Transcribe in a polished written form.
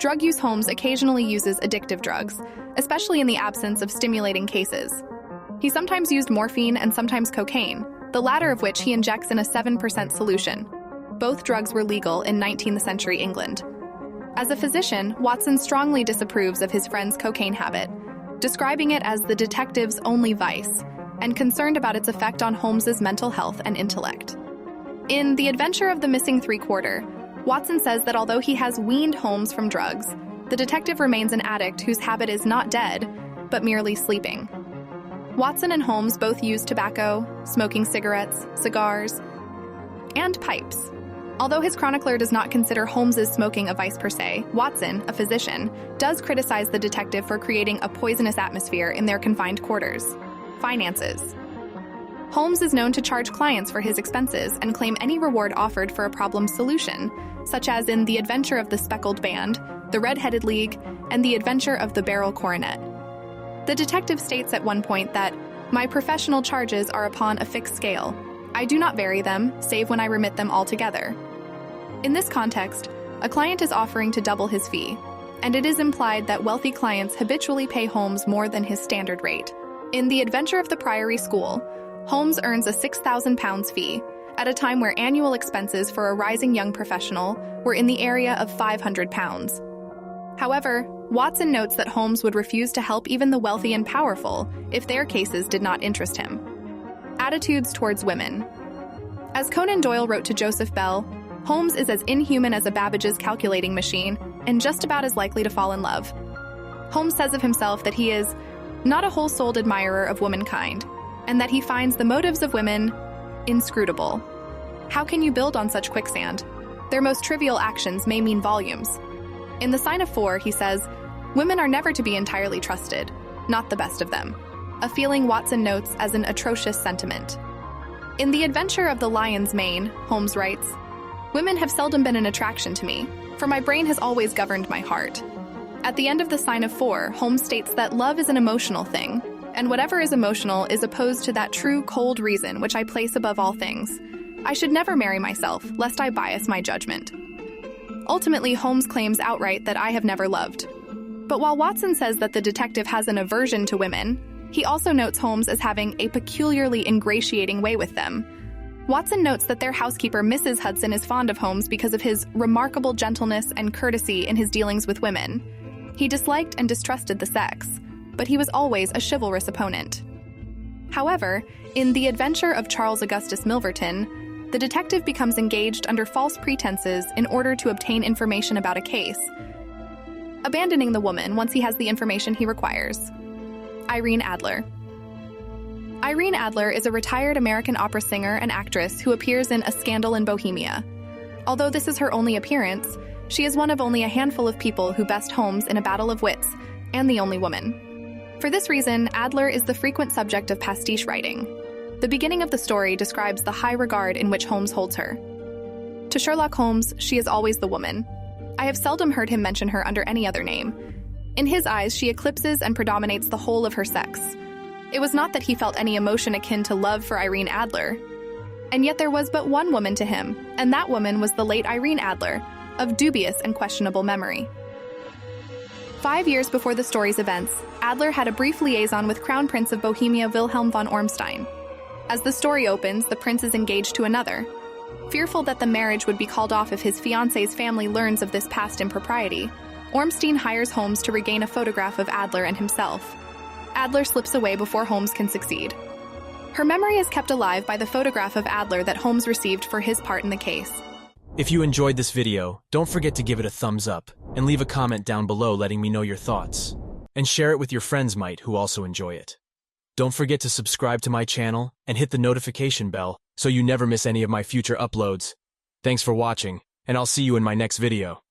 drug use Holmes occasionally uses addictive drugs, especially in the absence of stimulating cases. He sometimes used morphine and sometimes cocaine, the latter of which he injects in a 7% solution. Both drugs were legal in 19th century England. As a physician, Watson strongly disapproves of his friend's cocaine habit, describing it as the detective's only vice, and concerned about its effect on Holmes's mental health and intellect. In The Adventure of the Missing Three-Quarter, Watson says that although he has weaned Holmes from drugs, the detective remains an addict whose habit is not dead, but merely sleeping. Watson and Holmes both use tobacco, smoking cigarettes, cigars, and pipes. Although his chronicler does not consider Holmes's smoking a vice per se, Watson, a physician, does criticize the detective for creating a poisonous atmosphere in their confined quarters. Finances. Holmes is known to charge clients for his expenses and claim any reward offered for a problem solution, such as in The Adventure of the Speckled Band, The Red-Headed League, and The Adventure of the Barrel Coronet. The detective states at one point that, "My professional charges are upon a fixed scale. I do not vary them, save when I remit them altogether." In this context, a client is offering to double his fee, and it is implied that wealthy clients habitually pay Holmes more than his standard rate. In The Adventure of the Priory School, Holmes earns a £6,000 fee, at a time where annual expenses for a rising young professional were in the area of £500. However, Watson notes that Holmes would refuse to help even the wealthy and powerful if their cases did not interest him. Attitudes towards women. As Conan Doyle wrote to Joseph Bell, Holmes is as inhuman as a Babbage's calculating machine and just about as likely to fall in love. Holmes says of himself that he is not a whole-souled admirer of womankind, and that he finds the motives of women inscrutable. How can you build on such quicksand? Their most trivial actions may mean volumes. In The Sign of Four, he says, "Women are never to be entirely trusted, not the best of them," a feeling Watson notes as an atrocious sentiment. In The Adventure of the Lion's Mane, Holmes writes, "Women have seldom been an attraction to me, for my brain has always governed my heart." At the end of The Sign of Four, Holmes states that love is an emotional thing, and whatever is emotional is opposed to that true, cold reason which I place above all things. I should never marry myself, lest I bias my judgment. Ultimately, Holmes claims outright that I have never loved. But while Watson says that the detective has an aversion to women, he also notes Holmes as having a peculiarly ingratiating way with them. Watson notes that their housekeeper, Mrs. Hudson, is fond of Holmes because of his remarkable gentleness and courtesy in his dealings with women. He disliked and distrusted the sex, but he was always a chivalrous opponent. However, in The Adventure of Charles Augustus Milverton, the detective becomes engaged under false pretenses in order to obtain information about a case, abandoning the woman once he has the information he requires. Irene Adler. Irene Adler is a retired American opera singer and actress who appears in A Scandal in Bohemia. Although this is her only appearance, she is one of only a handful of people who best Holmes in a battle of wits, and the only woman. For this reason, Adler is the frequent subject of pastiche writing. The beginning of the story describes the high regard in which Holmes holds her. To Sherlock Holmes, she is always the woman. I have seldom heard him mention her under any other name. In his eyes, she eclipses and predominates the whole of her sex. It was not that he felt any emotion akin to love for Irene Adler. And yet there was but one woman to him, and that woman was the late Irene Adler, of dubious and questionable memory. 5 years before the story's events, Adler had a brief liaison with Crown Prince of Bohemia Wilhelm von Ormstein. As the story opens, the prince is engaged to another. Fearful that the marriage would be called off if his fiancée's family learns of this past impropriety, Ormstein hires Holmes to regain a photograph of Adler and himself. Adler slips away before Holmes can succeed. Her memory is kept alive by the photograph of Adler that Holmes received for his part in the case. If you enjoyed this video, don't forget to give it a thumbs up and leave a comment down below letting me know your thoughts. And share it with your friends who also enjoy it. Don't forget to subscribe to my channel and hit the notification bell so you never miss any of my future uploads. Thanks for watching, and I'll see you in my next video.